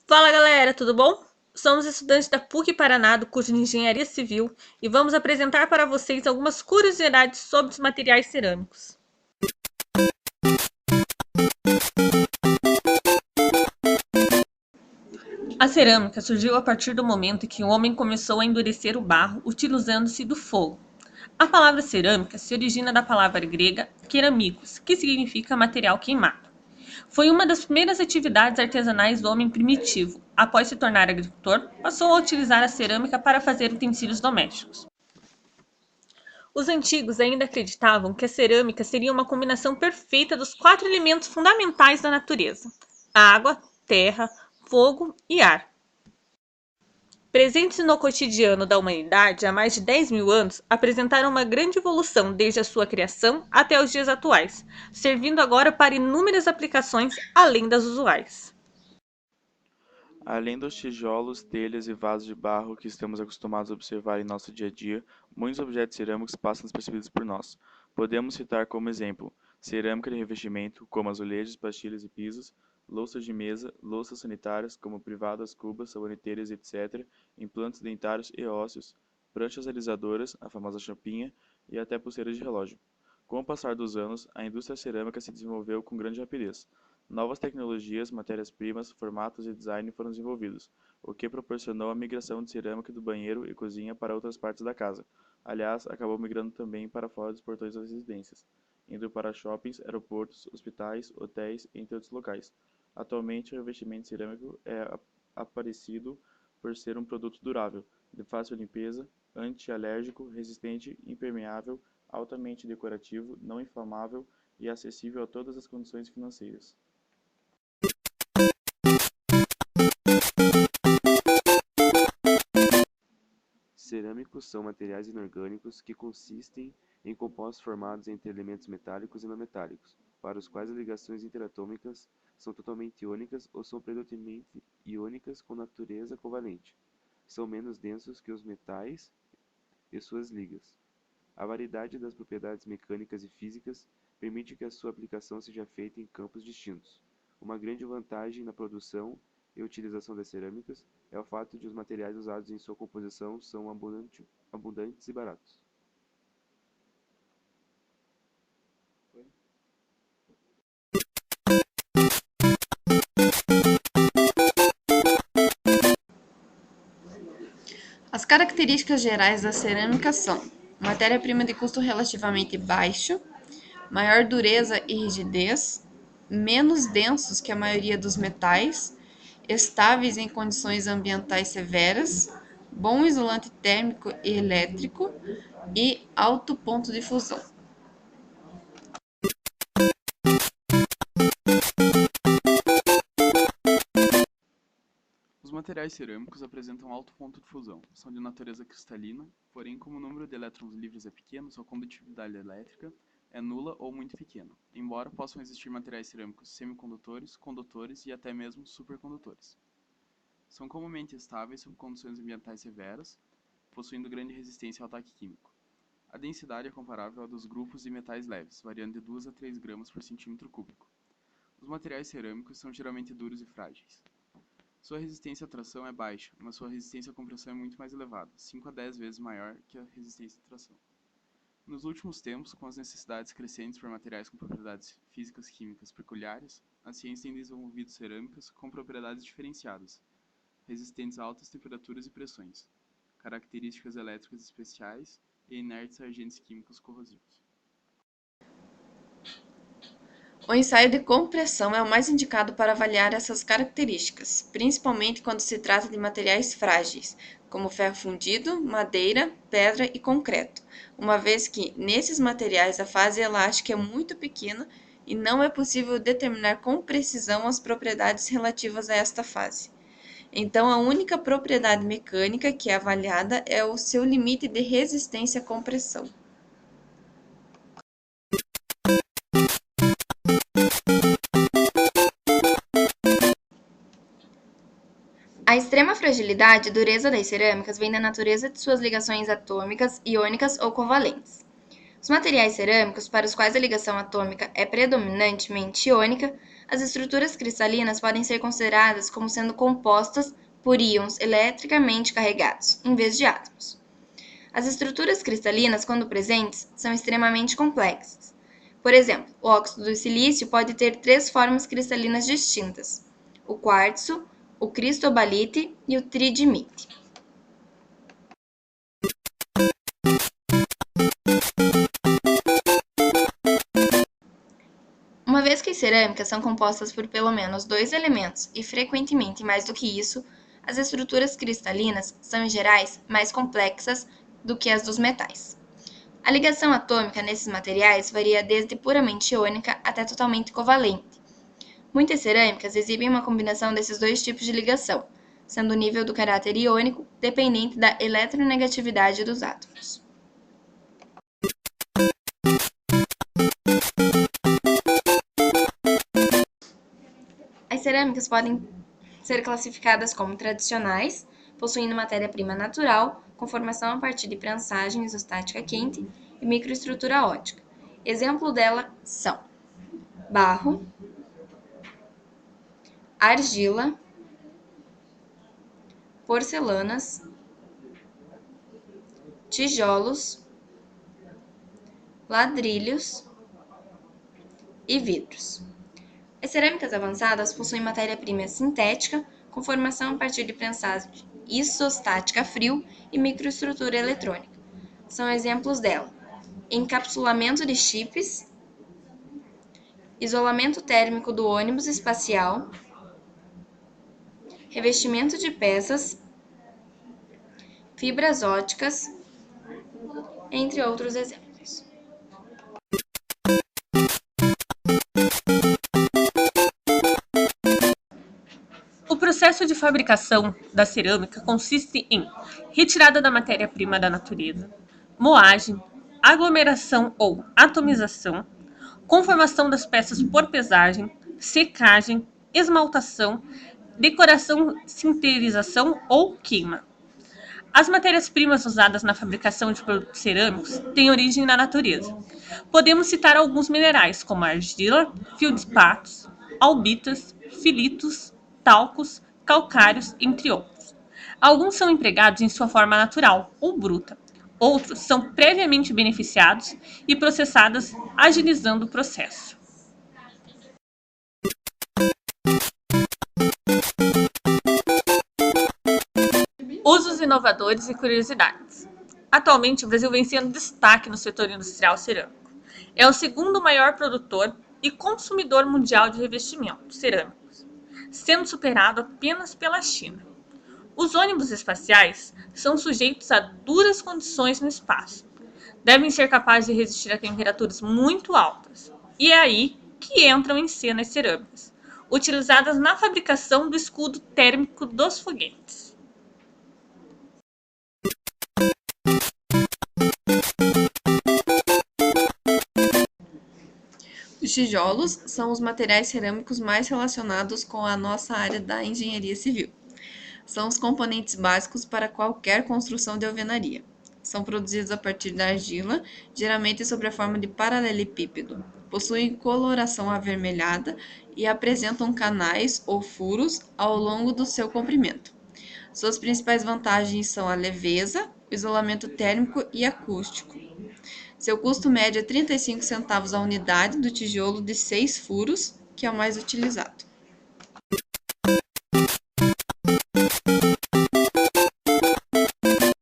Fala galera, tudo bom? Somos estudantes da PUC Paraná do curso de Engenharia Civil e vamos apresentar para vocês algumas curiosidades sobre os materiais cerâmicos. A cerâmica surgiu a partir do momento em que o homem começou a endurecer o barro utilizando-se do fogo. A palavra cerâmica se origina da palavra grega keramikos, que significa material queimado. Foi uma das primeiras atividades artesanais do homem primitivo. Após se tornar agricultor, passou a utilizar a cerâmica para fazer utensílios domésticos. Os antigos ainda acreditavam que a cerâmica seria uma combinação perfeita dos 4 elementos fundamentais da natureza: água, terra, fogo e ar. Presentes no cotidiano da humanidade há mais de 10 mil anos, apresentaram uma grande evolução desde a sua criação até os dias atuais, servindo agora para inúmeras aplicações além das usuais. Além dos tijolos, telhas e vasos de barro que estamos acostumados a observar em nosso dia a dia, muitos objetos cerâmicos passam despercebidos por nós. Podemos citar como exemplo cerâmica de revestimento, como azulejos, pastilhas e pisos, louças de mesa, louças sanitárias, como privadas, cubas, saboneteiras, etc., implantes dentários e ósseos, pranchas alisadoras, a famosa champinha, e até pulseiras de relógio. Com o passar dos anos, a indústria cerâmica se desenvolveu com grande rapidez. Novas tecnologias, matérias-primas, formatos e design foram desenvolvidos, o que proporcionou a migração de cerâmica do banheiro e cozinha para outras partes da casa. Aliás, acabou migrando também para fora dos portões das residências, indo para shoppings, aeroportos, hospitais, hotéis, entre outros locais. Atualmente, o revestimento cerâmico é aparecido por ser um produto durável, de fácil limpeza, anti-alérgico, resistente, impermeável, altamente decorativo, não inflamável e acessível a todas as condições financeiras. Cerâmicos são materiais inorgânicos que consistem em compostos formados entre elementos metálicos e não metálicos, para os quais as ligações interatômicas são totalmente iônicas ou são predominantemente iônicas com natureza covalente. São menos densos que os metais e suas ligas. A variedade das propriedades mecânicas e físicas permite que a sua aplicação seja feita em campos distintos. Uma grande vantagem na produção e utilização das cerâmicas é o fato de os materiais usados em sua composição são abundantes e baratos. As características gerais da cerâmica são: matéria-prima de custo relativamente baixo, maior dureza e rigidez, menos densos que a maioria dos metais, estáveis em condições ambientais severas, bom isolante térmico e elétrico e alto ponto de fusão. Os materiais cerâmicos apresentam alto ponto de fusão, são de natureza cristalina, porém como o número de elétrons livres é pequeno, sua condutividade elétrica é nula ou muito pequena, embora possam existir materiais cerâmicos semicondutores, condutores e até mesmo supercondutores. São comumente estáveis sob condições ambientais severas, possuindo grande resistência ao ataque químico. A densidade é comparável à dos grupos de metais leves, variando de 2 a 3 gramas por centímetro cúbico. Os materiais cerâmicos são geralmente duros e frágeis. Sua resistência à tração é baixa, mas sua resistência à compressão é muito mais elevada, 5 a 10 vezes maior que a resistência à tração. Nos últimos tempos, com as necessidades crescentes por materiais com propriedades físicas e químicas peculiares, a ciência tem desenvolvido cerâmicas com propriedades diferenciadas, resistentes a altas temperaturas e pressões, características elétricas especiais e inertes a agentes químicos corrosivos. O ensaio de compressão é o mais indicado para avaliar essas características, principalmente quando se trata de materiais frágeis, como ferro fundido, madeira, pedra e concreto, uma vez que, nesses materiais, a fase elástica é muito pequena e não é possível determinar com precisão as propriedades relativas a esta fase. Então, a única propriedade mecânica que é avaliada é o seu limite de resistência à compressão. A extrema fragilidade e dureza das cerâmicas vem da natureza de suas ligações atômicas, iônicas ou covalentes. Os materiais cerâmicos, para os quais a ligação atômica é predominantemente iônica, As estruturas cristalinas podem ser consideradas como sendo compostas por íons eletricamente carregados, em vez de átomos. As estruturas cristalinas, quando presentes, são extremamente complexas. Por exemplo, o óxido do silício pode ter 3 formas cristalinas distintas: o quartzo, o cristobalite e o tridimite. Uma vez que as cerâmicas são compostas por pelo menos 2 elementos e frequentemente mais do que isso, as estruturas cristalinas são em geral mais complexas do que as dos metais. A ligação atômica nesses materiais varia desde puramente iônica até totalmente covalente. Muitas cerâmicas exibem uma combinação desses 2 tipos de ligação, sendo o nível do caráter iônico dependente da eletronegatividade dos átomos. As cerâmicas podem ser classificadas como tradicionais, possuindo matéria-prima natural, com formação a partir de prensagem isostática quente e microestrutura ótica. Exemplo dela são barro, argila, porcelanas, tijolos, ladrilhos e vidros. As cerâmicas avançadas possuem matéria-prima sintética, com formação a partir de prensagem isostática frio e microestrutura eletrônica. São exemplos dela: encapsulamento de chips, isolamento térmico do ônibus espacial, revestimento de peças, fibras óticas, entre outros exemplos. O processo de fabricação da cerâmica consiste em retirada da matéria-prima da natureza, moagem, aglomeração ou atomização, conformação das peças por pesagem, secagem, esmaltação, decoração, sinterização ou queima. As matérias-primas usadas na fabricação de produtos cerâmicos têm origem na natureza. Podemos citar alguns minerais, como argila, feldspatos, albitas, filitos, talcos, calcários, entre outros. Alguns são empregados em sua forma natural ou bruta. Outros são previamente beneficiados e processados, agilizando o processo. Usos inovadores e curiosidades. Atualmente, o Brasil vem sendo destaque no setor industrial cerâmico. É o segundo maior produtor e consumidor mundial de revestimentos cerâmicos, sendo superado apenas pela China. Os ônibus espaciais são sujeitos a duras condições no espaço. Devem ser capazes de resistir a temperaturas muito altas. E é aí que entram em cena as cerâmicas, utilizadas na fabricação do escudo térmico dos foguetes. Os tijolos são os materiais cerâmicos mais relacionados com a nossa área da engenharia civil. São os componentes básicos para qualquer construção de alvenaria. São produzidos a partir da argila, geralmente sob a forma de paralelepípedo. Possuem coloração avermelhada e apresentam canais ou furos ao longo do seu comprimento. Suas principais vantagens são a leveza, o isolamento térmico e acústico. Seu custo médio é 35 centavos a unidade do tijolo de 6 furos, que é o mais utilizado.